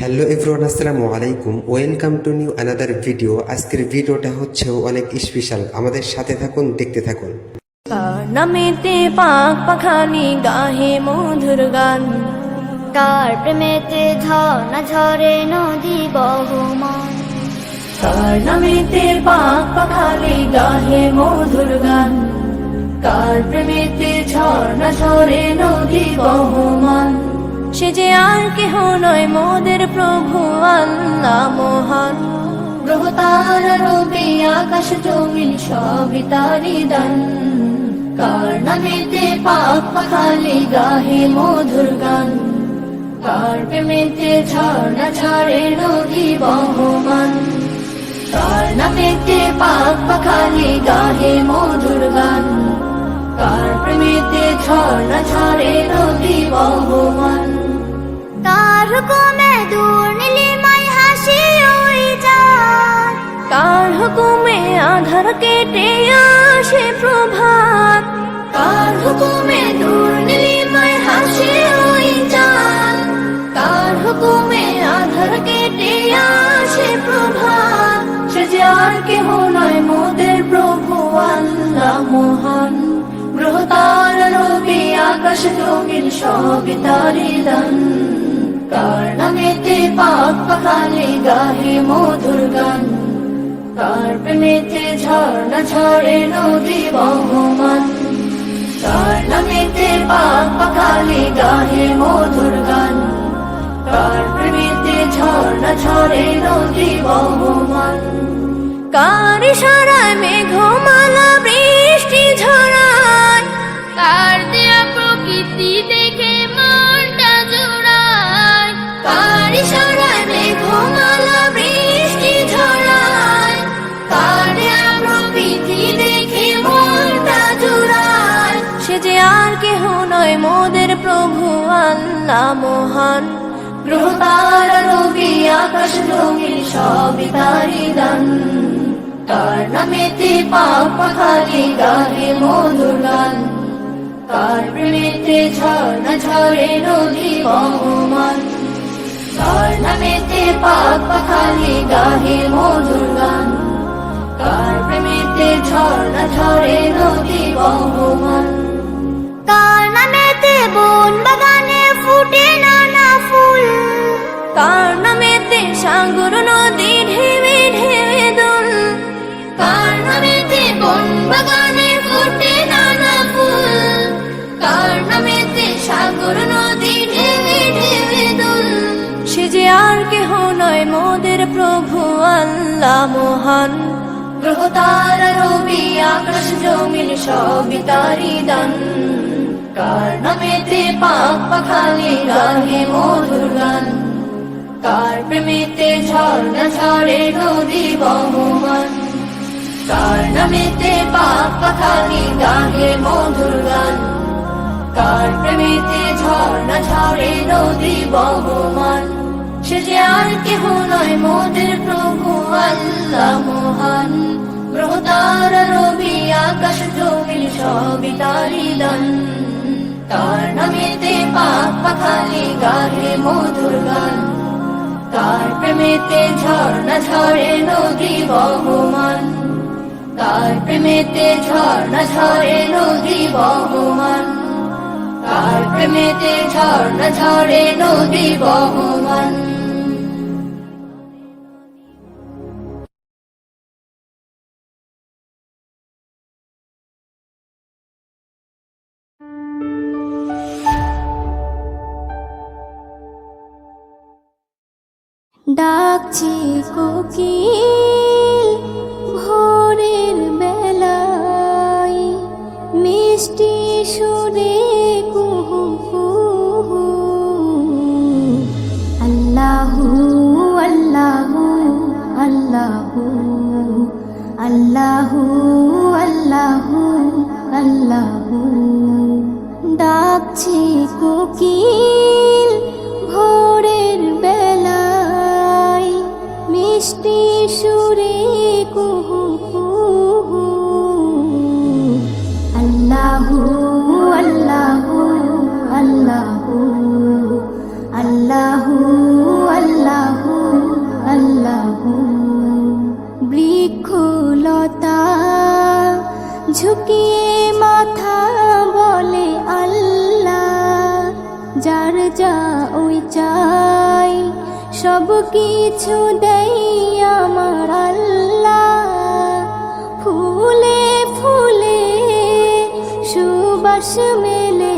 Hello everyone, আসসালামু আলাইকুম। Welcome to new another video. আজকের ভিডিওটা হচ্ছে অনেক স্পেশাল। আমাদের সাথে থাকুন, দেখতে থাকুন। কার নামেতে পাক পাখালি গাহে মধুর গান, কার প্রেমেতে ঝর্ণা ঝরে নদী বহমান, কার নামেতে পাক পাখালি গাহে মধুর গান, কার প্রেমেতে ঝর্ণা ঝরে নদী বহমান। সে যে আর কেহ নয় মোদের প্রভু আল্লাহ মহান। গ্রহ তারা রবি আকাশ জমিন সবই তারি দান, কার নামেতে পাক পাখালি গাহে মধুর গান, কার প্রেমেতে ঝর্ণা ঝরে নদী বহমান। কার নামেতে পাক পাখালি গাহে মধুর গান, কার প্রেমেতে ঝর্ণা ঝরে নদী বহমান। কার হুকুমে দূর নীলিমায় হাসি ওই চাঁদ, কার হুকুমে আধার কেটে আসে প্রভাত, কার হুকুমে দূর নীলিমায় হাসি ওই চাঁদ, কার হুকুমে আধার কেটে আসে প্রভাত। সে যে আর কেহ নয় মোদের প্রভু আল্লাহ মহান। গ্রহ তারা রবি আকাশ জমিন সবই তারি দান, কার নামেতে পাক পাখালি গাহে মধুর গান, কার প্রেমেতে ঝর্ণা ঝরে নদী বহমান। কার নামেতে পাক পাখালি গাহে মধুর গান, কার প্রেমেতে ঝর্ণা ঝরে নদী বহমান। কার ইশারায় মেঘমালা বৃষ্টি ঝরায়, কার দেয়া প্রকৃতি দেখে মনটা জোড়ায়, কার ইশারায় মেঘমালা বৃষ্টি ঝরায়, কার দেয়া প্রকৃতি দেখে মনটা জুড়ায়। সে যে আর কেহ নয় মোদের প্রভু আল্লাহ মহান। গ্রহ তারা রবি আকাশ জমিন সবই তারি দান, কার নামেতে পাক পাখালি গাহে মধুর গান, কার প্রেমেতে ঝর্ণা ঝরে নদী বহমান। কার নামেতে পাক পাখালি গাহে মধুর গান, কার প্রেমেতে ঝর্ণা ঝরে নদী বহমান। কার নামেতে বন বাগানে ফুটে নানা ফুল, কার নামেতে সাগর নদী ঢেবে ঢেবে দোল, কার নামেতে বন বাগানে ফুটে নানা ফুল, কার নামেতে সাগর নদী ঢেবে ঢেবে দোল। সে যে আর কেহ নয় মোদের প্রভু আল্লাহ মহান। গ্রহ তারা রবি আকাশ জমিন সবই তারি দান, কার নামেতে পাক পাখালি গাহে মধুর গান, কার প্রেমেতে ঝর্ণা ঝরে নদী বহমান। কার নামেতে পাক পাখালি গাহে মধুর গান, কার প্রেমেতে ঝর্ণা ঝরে নদী বহমান। সে যে আর কেহ নয় মোদের প্রভু আল্লাহ মহান। গ্রহ তারা রবি আকাশ জমিন সবই তারি দান, কার নামেতে পাক পাখালি গাহে মধুর গান, কার প্রেমেতে ঝর্ণা ঝরে নদী বহমান। কার প্রেমেতে ঝর্ণা ঝরে নদী বহমান, কার প্রেমেতে ঝর্ণা ঝরে নদী বহমান। ডাকছি কোকিল ভোরের বেলায়, মিষ্টি সুরে কুহু কুহু। আল্লাহু আল্লাহু আল্লাহু আল্লাহু আল্লাহু আল্লাহু। ডাকছি কোকিল ভোরের বেলায়, মিষ্টি সুরে কুহু কুহু। আল্লাহু আল্লাহু আল্লাহু আল্লাহু আল্লাহু যা ওই চাই, সব কিছু দেই আমার আল্লাহ। ফুলে ফুলে সুবাস মেলে,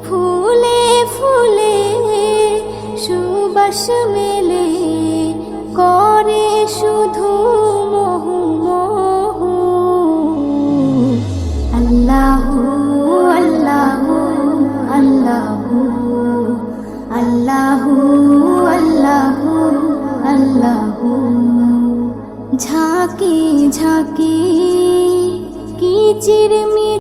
ফুলে ফুলে সুবাস মেলে, করে শুধু মোহু মোহু। আল্লাহু আল্লাহু আল্লাহু আল্লাহু আল্লাহু আল্লাহু। ঝাঁকে ঝাঁকে কিচির